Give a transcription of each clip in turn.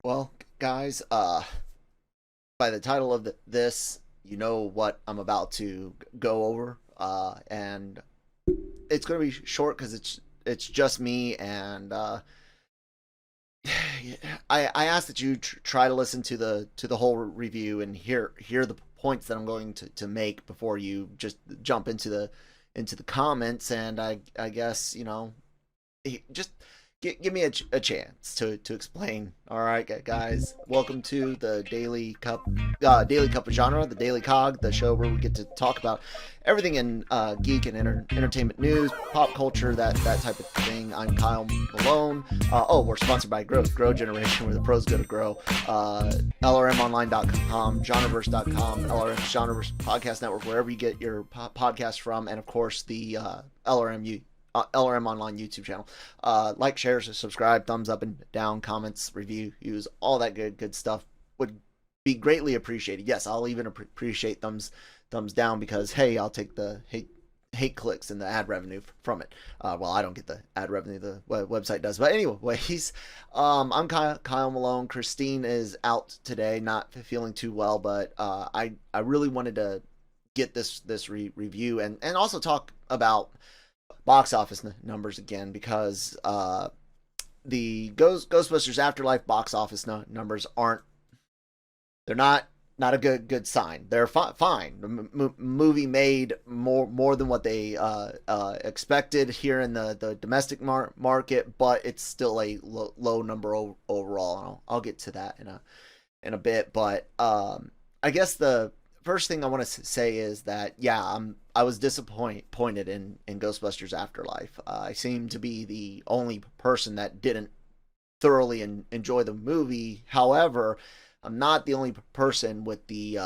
Well, guys, by the title of this, you know what I'm about to go over, and it's going to be short because it's just me, and I ask that you try to listen to the whole review and hear the points that I'm going to make before you just jump into the comments, and I guess just give me a chance to explain. All right, guys, welcome to the Daily Cup of Genre, the Daily COG, the show where we get to talk about everything in geek and entertainment news, pop culture, that type of thing. I'm Kyle Malone. We're sponsored by Grow Generation, where the pros go to grow. LRMonline.com, Genreverse.com, LRM Genreverse Podcast Network, wherever you get your podcast from, and of course the LRM Online YouTube channel. Like, share, subscribe, thumbs up and down, comments, reviews, all that good stuff would be greatly appreciated. Yes, I'll even appreciate thumbs down because, hey, I'll take the hate clicks and the ad revenue from it. Well, I don't get the ad revenue, the website does. But anyways, I'm Kyle Malone. Christine is out today, not feeling too well, but I really wanted to get this review and also talk about box office numbers again, because the Ghostbusters Afterlife box office numbers they're not a good sign. They're fine. The movie made more than what they expected here in the domestic market, but it's still a low number overall. I'll get to that in a bit, but I guess the first thing I want to say is that I was disappointed in Ghostbusters Afterlife. I seem to be the only person that didn't thoroughly enjoy the movie. However, I'm not the only person with the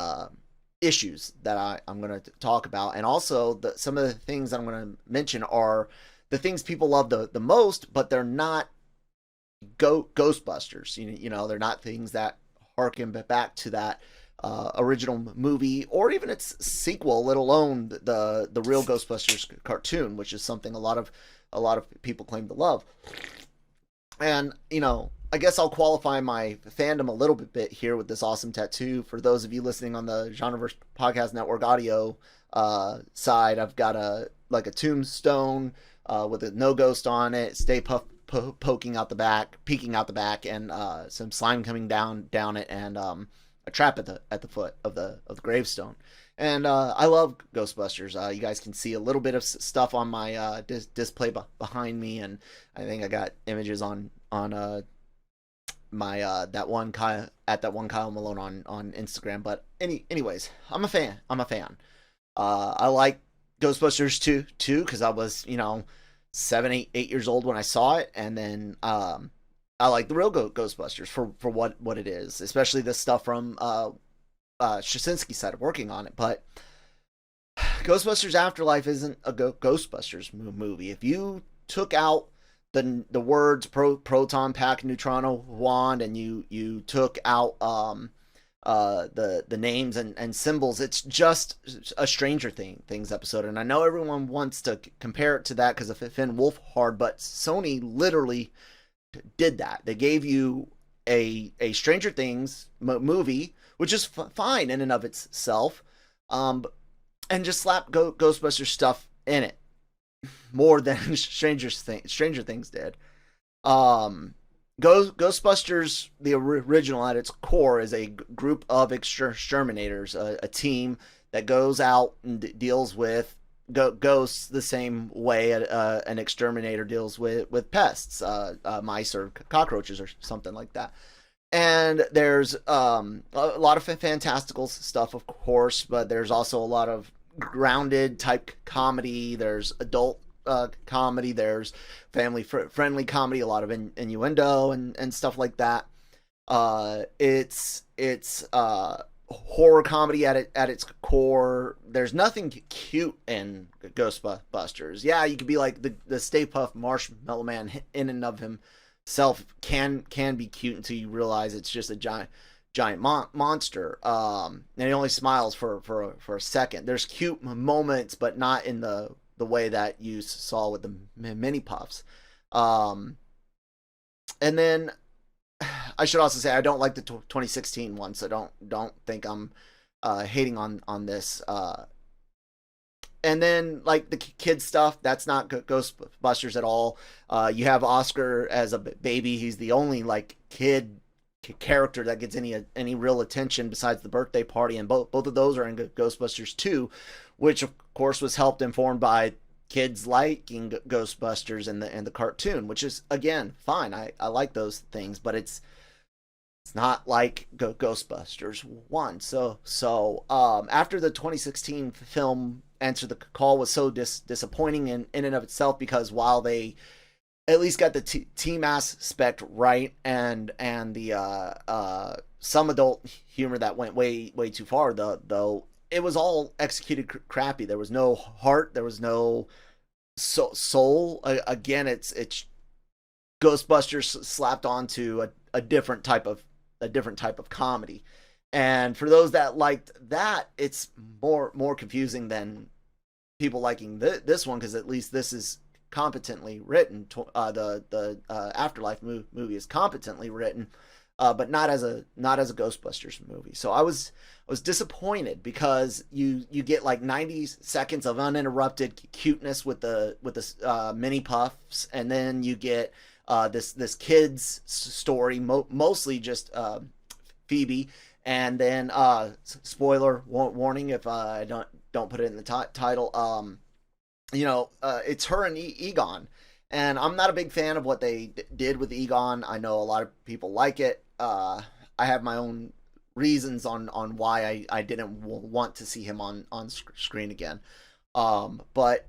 issues that I'm going to talk about, and also some of the things that I'm going to mention are the things people love the most, but they're not Ghostbusters. They're not things that harken back to that original movie or even its sequel, let alone the real Ghostbusters cartoon, which is something a lot of people claim to love. And I guess I'll qualify my fandom a little bit here with this awesome tattoo. For those of you listening on the Genreverse Podcast Network audio side, I've got a tombstone with a no ghost on it, Stay Puft peeking out the back, and some slime coming down it, and a trap at the foot of the gravestone. And I love Ghostbusters. You guys can see a little bit of stuff on my display behind me, and I think I got images on my that one Kyle Malone on Instagram. But anyways, I'm a fan. I like Ghostbusters too because I was 7, 8 years old when I saw it, and then I like the real Ghostbusters for what it is, especially the stuff from Straczynski's side of working on it. But Ghostbusters Afterlife isn't a Ghostbusters movie. If you took out the words proton pack, neutrino wand, and you took out the names and symbols, it's just a Stranger Things episode. And I know everyone wants to compare it to that because of Finn Wolfhard, but Sony literally did that. They gave you a Stranger Things movie, which is fine in and of itself, and just slap Ghostbusters stuff in it more than Stranger Things did. Ghostbusters, the original at its core, is a group of exterminators, a team that goes out and deals with ghosts the same way an exterminator deals with pests, mice or cockroaches or something like that. And there's a lot of fantastical stuff, of course, but there's also a lot of grounded type comedy. There's adult comedy. There's family friendly comedy. A lot of innuendo and stuff like that. It's horror comedy at its core. There's nothing cute in Ghostbusters. Yeah, you could be like the Stay Puft Marshmallow Man in and of himself can be cute until you realize it's just a giant monster. And he only smiles for a second. There's cute moments, but not in the way that you saw with the mini puffs. And then I should also say I don't like the 2016 one, so don't think I'm hating on this. And then like the kid stuff, that's not Ghostbusters at all. You have Oscar as a baby. He's the only like kid character that gets any real attention besides the birthday party, and both of those are in Ghostbusters 2, which of course was helped informed by kids liking Ghostbusters and the cartoon, which is again fine. I like those things, but it's not like Ghostbusters 1. So after the 2016 film Answer the Call was so disappointing in and of itself, because while they at least got the team aspect right, and the some adult humor that went way too far, though it was all executed crappy. There was no heart, there was no soul. Again, it's Ghostbusters slapped onto a different type of comedy. And for those that liked that, it's more confusing than people liking this one, because at least this is competently written. The Afterlife movie is competently written, but not as a Ghostbusters movie. So I was disappointed, because you get like 90 seconds of uninterrupted cuteness with the mini puffs, and then you get this kid's story, mostly just Phoebe, and then spoiler warning if I don't put it in the title. It's her and Egon, and I'm not a big fan of what they did with Egon. I know a lot of people like it. I have my own reasons on why I didn't want to see him on screen again. But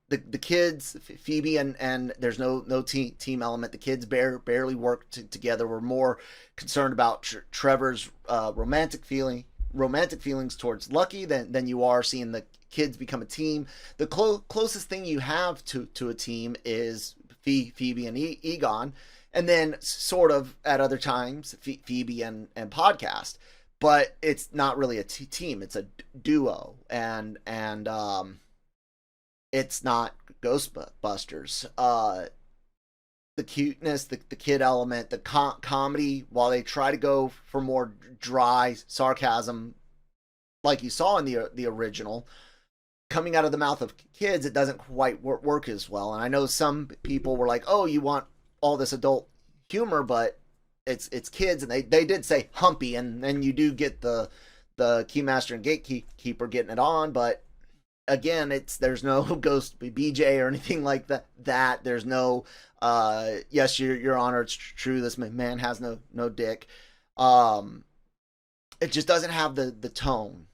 the kids, Phoebe and there's no team element. The kids barely work together. We're more concerned about Trevor's romantic feelings towards Lucky than you are seeing the kids become a team. The closest thing you have to a team is Phoebe and Egon, and then sort of at other times Phoebe and Podcast. But it's not really a team; it's a duo, and it's not Ghostbusters. The cuteness, the kid element, the comedy, while they try to go for more dry sarcasm, like you saw in the original, coming out of the mouth of kids, it doesn't quite work as well. And I know some people were like, "Oh, you want all this adult humor, but it's kids," and they did say humpy, and then you do get the Keymaster and Gatekeeper getting it on, but again, there's no Ghost BJ or anything like that. There's no yes, your honor, it's true, this man has no dick. It just doesn't have the tone,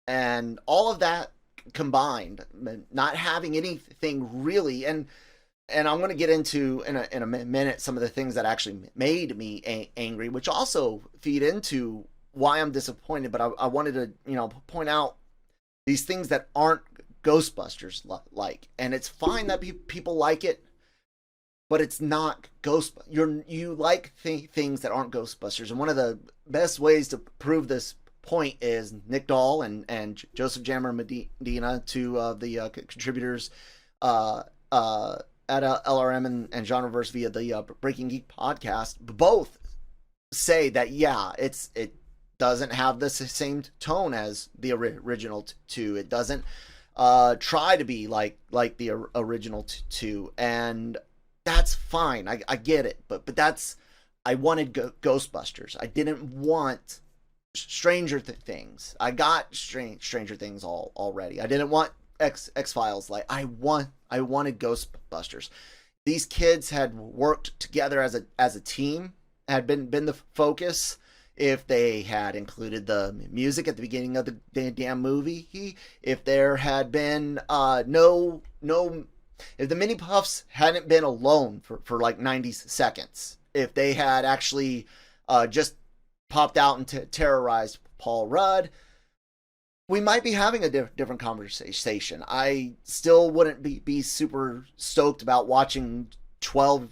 and all of that combined, not having anything really. And I'm going to get into in a minute some of the things that actually made me angry, which also feed into why I'm disappointed. But I wanted to point out these things that aren't Ghostbusters like, and it's fine that people like it, but it's not you like things that aren't Ghostbusters. And one of the best ways to prove this point is Nick Dahl and Joseph Jammer Medina, two of the contributors at LRM and Genreverse via the Breaking Geek podcast, both say that it doesn't have the same tone as the original two. It doesn't try to be like the original two, and that's fine. I get it, but I wanted Ghostbusters. I didn't want Stranger Things. I got Stranger Things already. I didn't want X-Files. Like I wanted Ghostbusters. These kids had worked together as a team, had been the focus. If they had included the music at the beginning of the damn movie, if there had been if the mini puffs hadn't been alone for like 90 seconds, if they had actually just popped out and terrorized Paul Rudd, we might be having a different conversation. I still wouldn't be super stoked about watching 12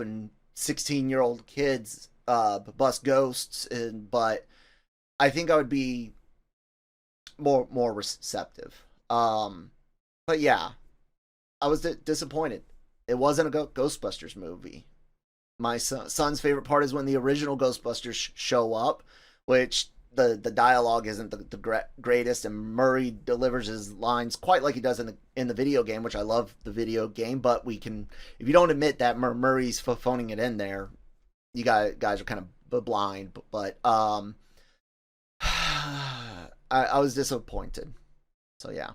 and 16-year-old kids bust ghosts, but I think I would be more receptive. But yeah, I was disappointed. It wasn't a Ghostbusters movie. my son's favorite part is when the original Ghostbusters show up, which the dialogue isn't the greatest, and Murray delivers his lines quite like he does in the video game, which I love the video game. But we can, if you don't admit that Murray's phoning it in there, you guys are kind of blind. But I was disappointed. So yeah.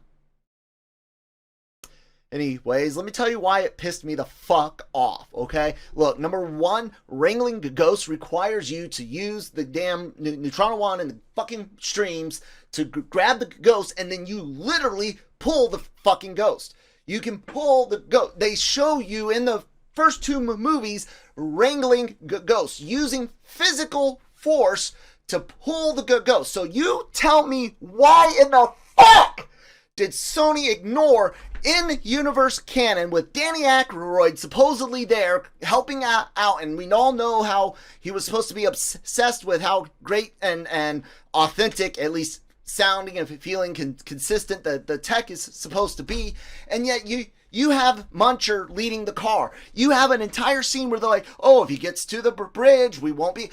Anyways, let me tell you why it pissed me the fuck off, okay? Look, number one, wrangling ghosts requires you to use the damn Neutrino wand and the fucking streams to grab the ghost, and then you literally pull the fucking ghost. You can pull the ghost. They show you in the first two movies wrangling ghosts, using physical force to pull the ghost. So you tell me why in the fuck did Sony ignore in-universe canon with Danny Aykroyd supposedly there helping out, and we all know how he was supposed to be obsessed with how great and authentic, at least sounding and feeling consistent, the tech is supposed to be, and yet you have Muncher leading the car. You have an entire scene where they're like, oh, if he gets to the bridge, we won't be...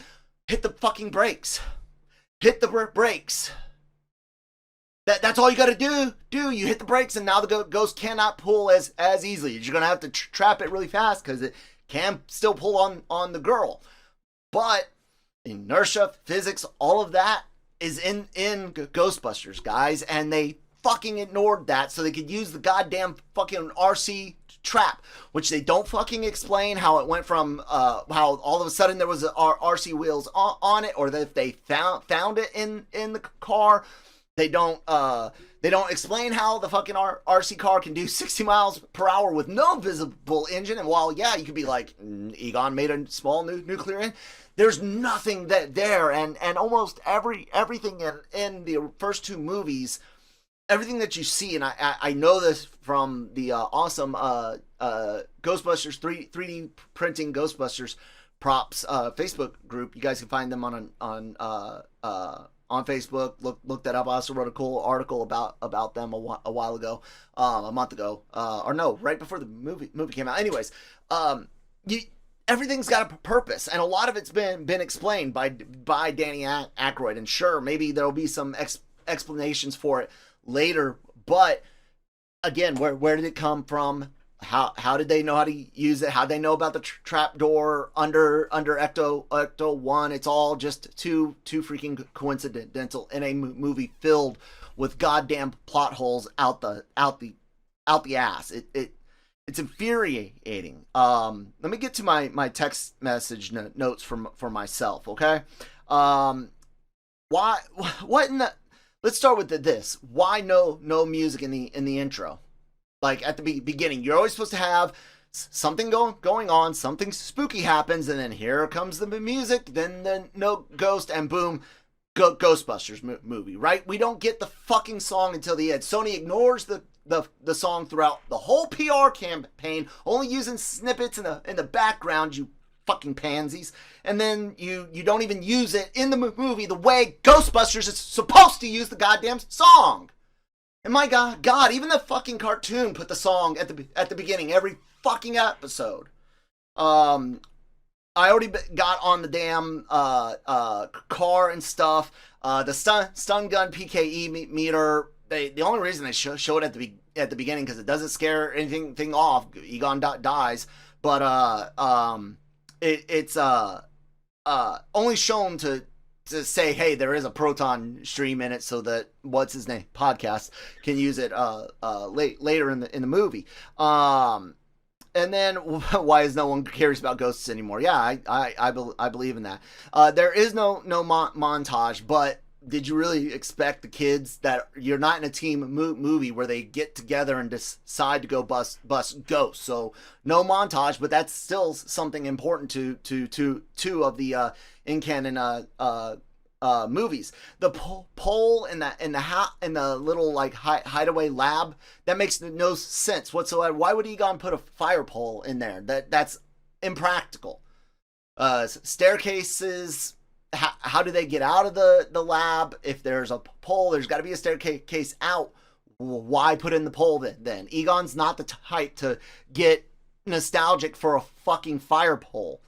Hit the fucking brakes. Hit the brakes. That's all you got to do. You hit the brakes, and now the ghost cannot pull as easily. You're going to have to trap it really fast because it can still pull on the girl. But inertia, physics, all of that is in Ghostbusters, guys. And they fucking ignored that so they could use the goddamn fucking RC trap, which they don't fucking explain how it went from how all of a sudden there was RC wheels on it, or that if they found it in the car. They don't explain how the fucking RC car can do 60 miles per hour with no visible engine. And while, yeah, you could be like, Egon made a small nuclear engine, there's nothing there. And almost everything in the first two movies, everything that you see, and I know this from the awesome Ghostbusters 3D printing Ghostbusters props Facebook group. You guys can find them on Facebook. Look that up. I also wrote a cool article about them a while ago, a month ago, or no, right before the movie came out. Anyways, everything's got a purpose, and a lot of it's been explained by Danny Aykroyd. And sure, maybe there'll be some explanations for it later, but again, where did it come from? How did they know how to use it? How did they know about the trap door under Ecto 1? It's all just too freaking coincidental in a movie filled with goddamn plot holes out the ass. It's infuriating. Let me get to my text message notes for myself, okay? What in the... Let's start with this. Why no music in the intro? Like at the beginning, you're always supposed to have something going on, something spooky happens, and then here comes the music, then no ghost, and boom, Ghostbusters movie, right? We don't get the fucking song until the end. Sony ignores the song throughout the whole PR campaign, only using snippets in the background, you fucking pansies. And then you don't even use it in the movie the way Ghostbusters is supposed to use the goddamn song. And my God, even the fucking cartoon put the song at the beginning every fucking episode. I already got on the damn car and stuff. The stun gun PKE meter. The only reason they show it at the beginning because it doesn't scare anything off. Egon dies, but it's only shown to say, hey, there is a proton stream in it, so that what's his name podcast can use it later in the movie. And then why is no one cares about ghosts anymore? Yeah, I believe in that. There is no montage, but did you really expect the kids that you're not in a team movie where they get together and decide to go bust ghosts? So no montage, but that's still something important to two of the in canon movies. The pole in the little like hideaway lab, that makes no sense whatsoever. Why would Egon put a fire pole in there? That's impractical. Staircases. How do they get out of the lab? If there's a pole, there's got to be a staircase out. Why put in the pole then? Egon's not the type to get nostalgic for a fucking fire pole.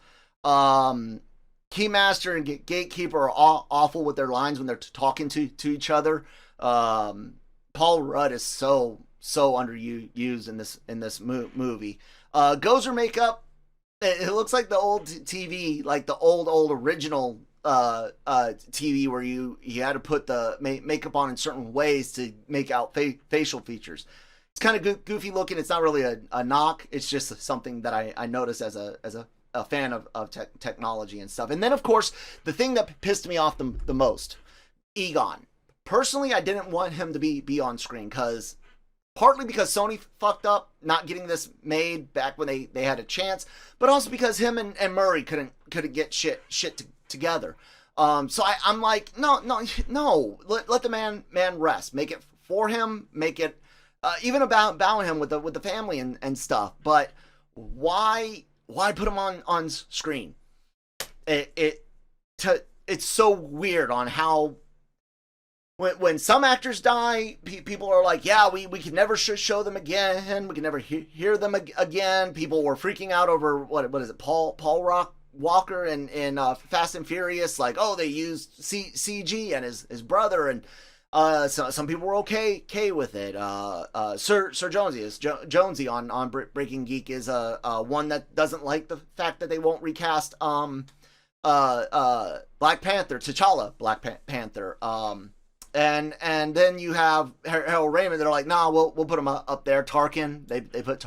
Keymaster and Gatekeeper are awful with their lines when they're talking to each other. Paul Rudd is so underused in this movie. Gozer makeup, it looks like the old TV, like the old original TV where you had to put the makeup on in certain ways to make out facial features. It's kind of goofy looking. It's not really a knock. It's just something that I noticed as a fan of technology and stuff. And then, of course, the thing that pissed me off the most, Egon. Personally, I didn't want him to be on screen partly because Sony fucked up not getting this made back when they had a chance, but also because him and Murray couldn't get shit together. So I'm like, no, let the man rest. Make it for him. Make it even about him with the family and stuff. But why put him on screen? It's so weird on how when some actors die, people are like, yeah, we can never show them again. We can never hear them again. People were freaking out over what is it, Paul Walker in Fast and Furious, like, oh, they used CG and his brother, and so some people were okay with it. Sir Jonesy on Breaking Geek is one that doesn't like the fact that they won't recast Black Panther, T'Challa Black Panther. And then you have Harold Ramis. They're like, nah, we'll put him up there. Tarkin, they put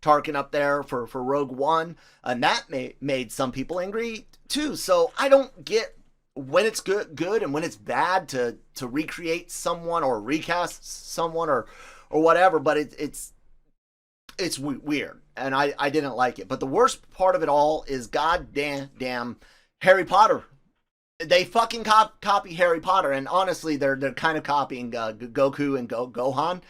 Tarkin up there for Rogue One, and that made some people angry too. So I don't get when it's good and when it's bad to recreate someone or recast someone or whatever. But it's weird, and I didn't like it. But the worst part of it all is goddamn Harry Potter. They fucking copy Harry Potter, and honestly, they're kind of copying Goku and Gohan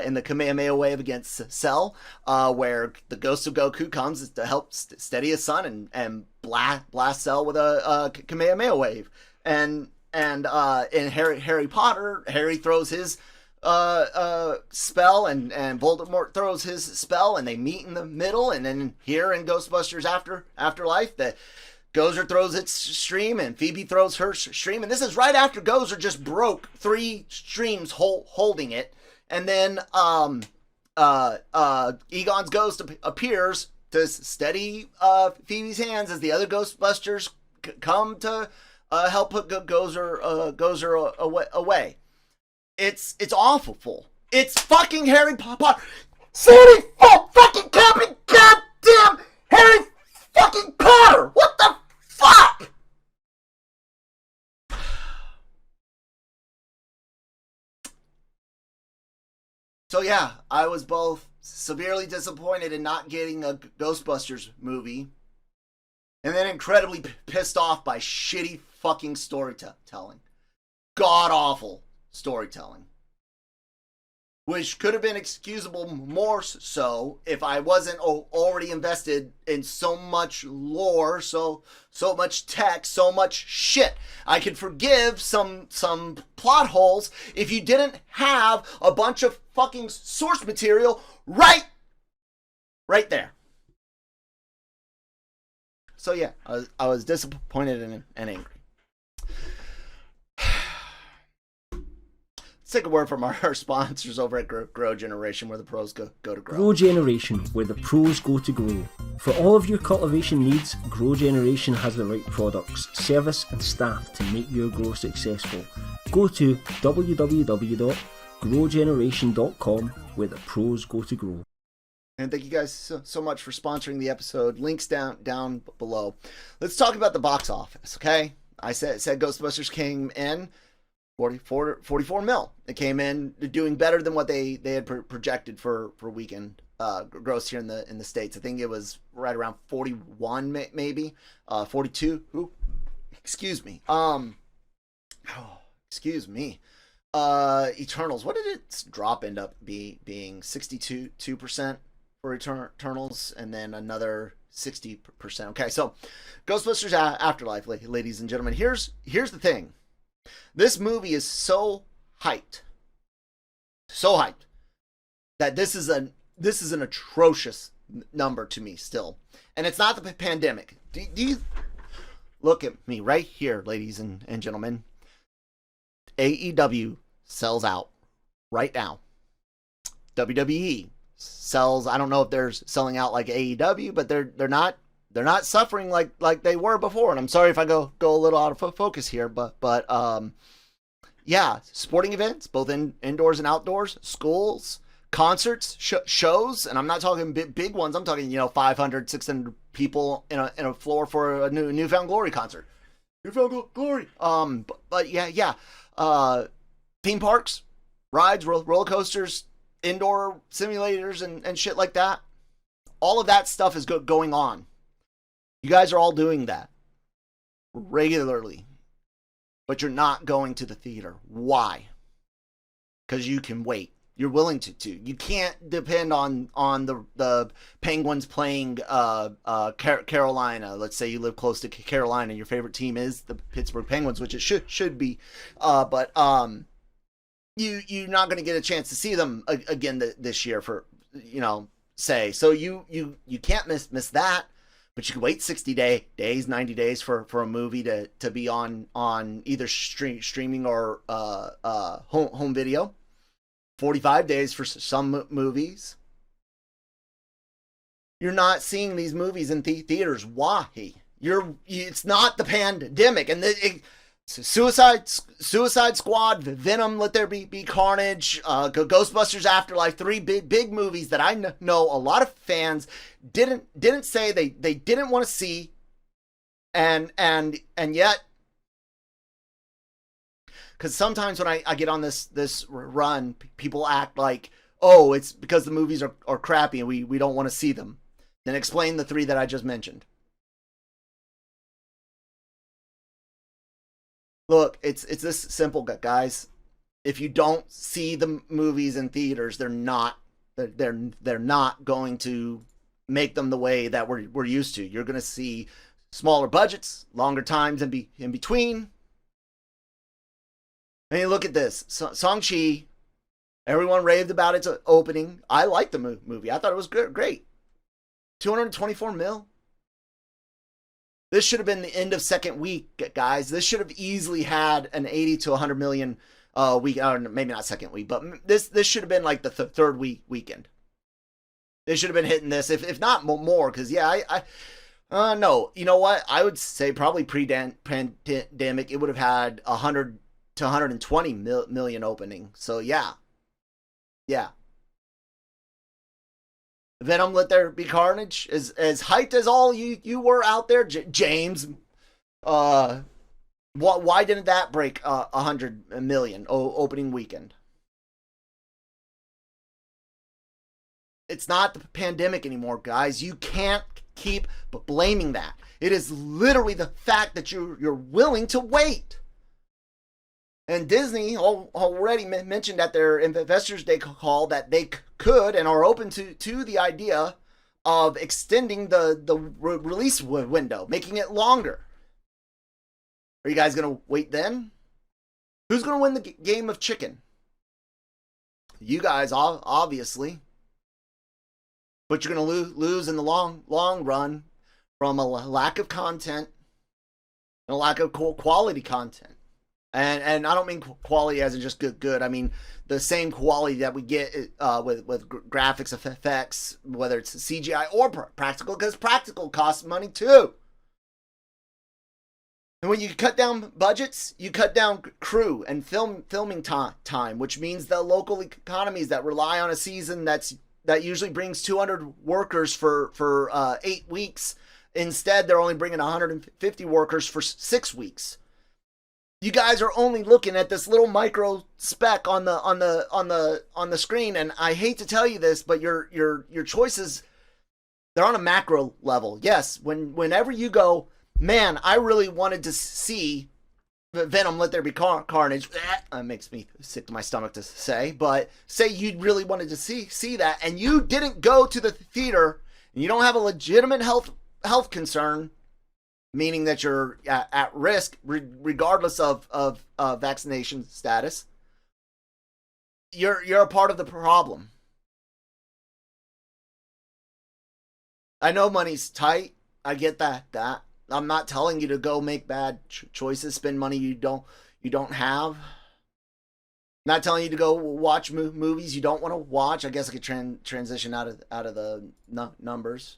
in the Kamehameha wave against Cell, where the ghost of Goku comes to help steady his son and blast Cell with a Kamehameha wave, and in Harry Potter, Harry throws his spell, and Voldemort throws his spell, and they meet in the middle, and then here in Ghostbusters Afterlife, the Gozer throws its stream and Phoebe throws her stream, and this is right after Gozer just broke 3 streams holding it, and then Egon's ghost appears to steady Phoebe's hands as the other Ghostbusters come to help put Gozer away. It's awful. It's fucking Harry Potter. Sony fucking copy goddamn Harry fucking Potter. What the fuck? So yeah, I was both severely disappointed in not getting a Ghostbusters movie, and then incredibly pissed off by shitty fucking storytelling. God awful storytelling. Which could have been excusable more so if I wasn't already invested in so much lore, so much tech, so much shit. I could forgive some plot holes if you didn't have a bunch of fucking source material right there. So yeah, I was disappointed and angry. Let's take a word from our sponsors over at Grow Generation, where the pros go to grow. Grow Generation, where the pros go to grow. For all of your cultivation needs, Grow Generation has the right products, service and staff to make your grow successful. Go to www.growgeneration.com, where the pros go to grow. And thank you guys so much for sponsoring the episode. Links down below. Let's talk about the box office, okay? I said Ghostbusters came in 44 mil. It came in doing better than what they had projected for weekend gross here in the States. I think it was right around 41 maybe, 42. Ooh, excuse me. Excuse me. Eternals. What did its drop end up being? 62% for Eternals, and then another 60%. Okay, so Ghostbusters Afterlife, ladies and gentlemen. Here's the thing. This movie is so hyped, that this is an atrocious number to me still. And it's not the pandemic. Do you look at me right here, ladies and gentlemen? AEW sells out right now. WWE sells. I don't know if they're selling out like AEW, but they're not suffering like they were before. And I'm sorry if I go a little out of focus here, but yeah, sporting events, both indoors and outdoors, schools, concerts, shows, and I'm not talking big ones. I'm talking 500, 600 people in a floor for a Newfound Glory concert. Newfound Glory. But yeah. Theme parks, rides, roller coasters, indoor simulators, and shit like that. All of that stuff is going on. You guys are all doing that regularly, but you're not going to the theater. Why? Because you can wait. You're willing to. You can't depend on the Penguins playing Carolina. Let's say you live close to Carolina and your favorite team is the Pittsburgh Penguins, which it should be. But you're not going to get a chance to see them again this year for say. So you can't miss that. But you can wait 60 days, 90 days for a movie to be on either streaming or home video. 45 days for some movies. You're not seeing these movies in theaters. Why? It's not the pandemic. And Suicide Squad, Venom, Let There Be Carnage, Ghostbusters Afterlife, 3 big movies that I know a lot of fans didn't say they didn't want to see, and yet, because sometimes when I get on this run, people act like, oh, it's because the movies are crappy and we don't want to see them. Then explain the 3 that I just mentioned. Look, it's this simple, guys. If you don't see the movies in theaters, they're not going to make them the way that we're used to. You're going to see smaller budgets, longer times in between. And you look at this, Shang-Chi. Everyone raved about its opening. I liked the movie. I thought it was great. 224 mil. This should have been the end of second week, guys. This should have easily had an 80 to 100 million week, or maybe not second week, but this should have been like the third weekend. They should have been hitting this, if not more, because yeah, no, you know what? I would say probably pre-pandemic, it would have had 100 to 120 million opening. So yeah. Venom, Let There Be Carnage, as hyped as all you were out there, James. Why didn't that break 100 million opening weekend? It's not the pandemic anymore, guys. You can't keep blaming that. It is literally the fact that you're willing to wait. And Disney already mentioned at their Investors Day call that they could and are open to the idea of extending the release window, making it longer. Are you guys going to wait then? Who's going to win the game of chicken? You guys, obviously. But you're going to lose in the long run from a lack of content and a lack of quality content. And I don't mean quality as in just good. I mean the same quality that we get with graphics effects, whether it's CGI or practical, because practical costs money too. And when you cut down budgets, you cut down crew and filming time, which means the local economies that rely on a season that usually brings 200 workers for 8 weeks. Instead, they're only bringing 150 workers for 6 weeks. You guys are only looking at this little micro speck on the screen, and I hate to tell you this, but your choices, they're on a macro level. Yes, whenever you go, man, I really wanted to see Venom, Let There Be Carnage. That makes me sick to my stomach to say, but say you really wanted to see that, and you didn't go to the theater, and you don't have a legitimate health concern, meaning that you're at risk regardless of vaccination status, you're a part of the problem. I know money's tight. I get that. I'm not telling you to go make bad choices, spend money you don't have. I'm not telling you to go watch movies you don't want to watch. I guess I could transition out of the numbers.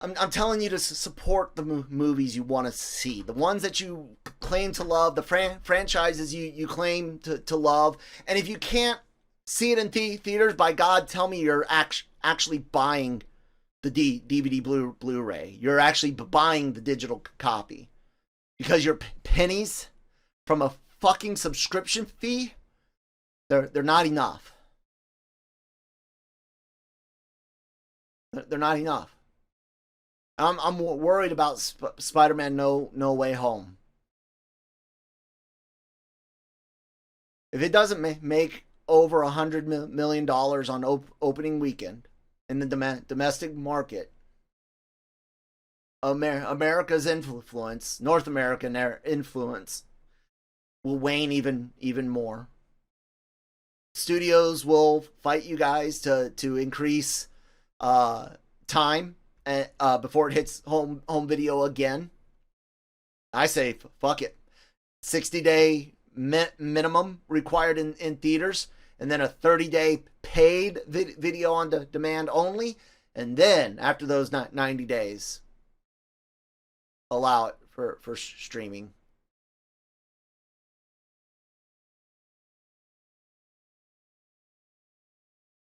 I'm telling you to support the movies you want to see, the ones that you claim to love, the franchises you claim to love. And if you can't see it in theaters, by God, tell me you're actually buying the DVD Blu-ray. You're actually buying the digital copy, because your pennies from a fucking subscription fee, they're not enough. They're not enough. I'm worried about Spider-Man No Way Home. If it doesn't make over $100 million on opening weekend in the domestic market, America's influence, North American influence, will wane even more. Studios will fight you guys to increase time before it hits home video again. I say fuck it. 60-day minimum required in theaters, and then a 30-day paid video on demand only, and then after those 90 days, allow it for streaming.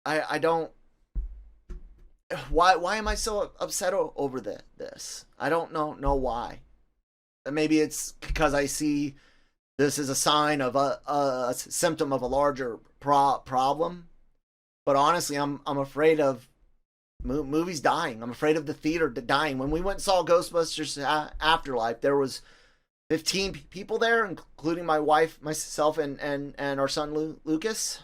I don't. Why am I so upset over this? I don't know why. Maybe it's because I see this is a sign of a symptom of a larger problem. But honestly, I'm afraid of movies dying. I'm afraid of the theater dying. When we went and saw Ghostbusters Afterlife, there was 15 people there, including my wife, myself, and our son Lucas.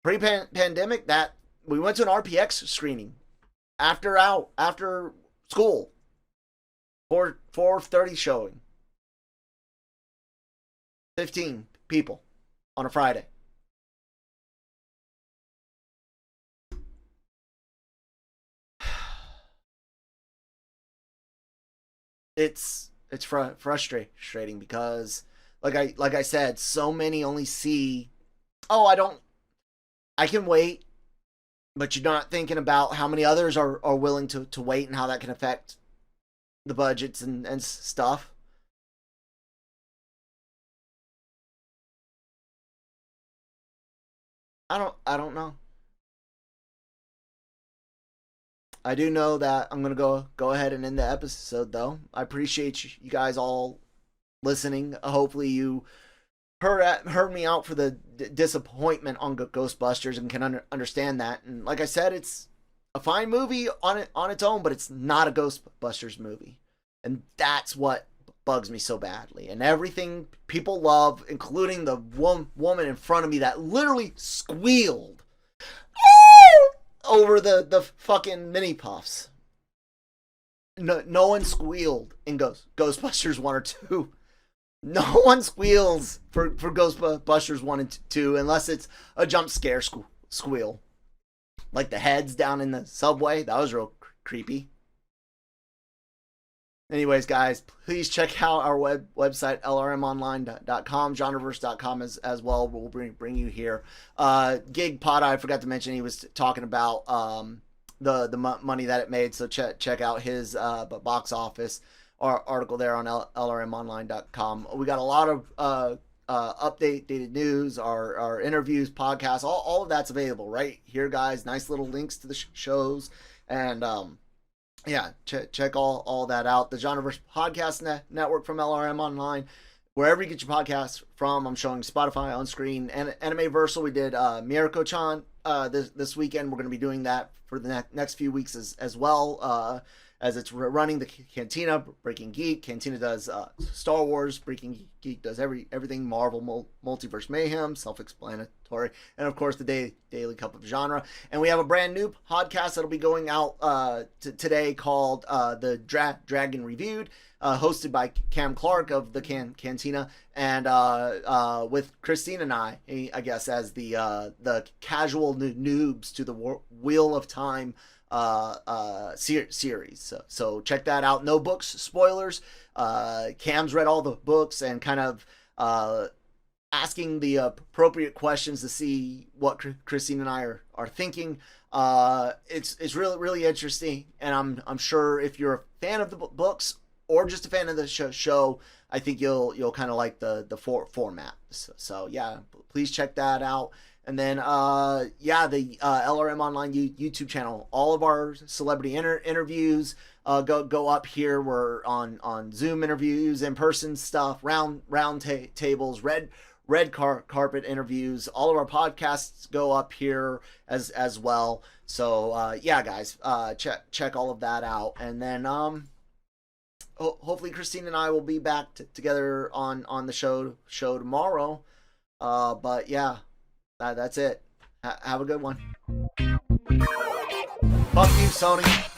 Pre-pandemic, that we went to an RPX screening after school, 4:30 showing. 15 people on a Friday. It's frustrating because like I said, so many only see, oh, I can wait, but you're not thinking about how many others are willing to wait and how that can affect the budgets and stuff. I don't know. I do know that I'm gonna go ahead and end the episode though. I appreciate you guys all listening. Hopefully you heard me out for the disappointment on Ghostbusters and can understand that. And like I said, it's a fine movie on its own, but it's not a Ghostbusters movie, and that's what bugs me so badly. And everything people love, including the woman in front of me that literally squealed over the fucking mini puffs. No one squealed in Ghostbusters 1 or 2. No one squeals for Ghostbusters 1 and 2 unless it's a jump scare squeal. Like the heads down in the subway. That was real creepy. Anyways, guys, please check out our website, lrmonline.com, genreverse.com as well. We'll bring you here. Gig Pod, I forgot to mention, he was talking about the money that it made. So check out his box office article there on lrmonline.com. We got a lot of updated news, our interviews, podcasts, all of that's available right here, guys. Nice little links to the shows, and yeah, check all that out. The Genreverse Podcast Network from LRM Online, wherever you get your podcasts from. I'm showing Spotify on screen. And Animeversal, we did Mirako-chan this weekend. We're going to be doing that for the next few weeks as well. As it's running the Cantina, Breaking Geek. Cantina does Star Wars. Breaking Geek does everything Marvel, Multiverse Mayhem, self-explanatory. And, of course, the Daily Cup of Genre. And we have a brand new podcast that'll be going out today called The Dragon Reviewed, hosted by Cam Clark of the Cantina, and with Christine and I guess, as the casual noobs to the Wheel of Time series. So check that out. No books spoilers. Cam's read all the books and kind of asking the appropriate questions to see what Christine and I are thinking. It's really interesting, and I'm sure if you're a fan of the books or just a fan of the show, I think you'll kind of like the format. So yeah, please check that out. And then the LRM Online YouTube channel. All of our celebrity interviews go up here. We're on Zoom interviews, in person stuff, round tables, red carpet interviews. All of our podcasts go up here as well. So guys, check all of that out. And then hopefully Christine and I will be back together on the show tomorrow. But yeah, that's it. Have a good one. Fuck you, Sony.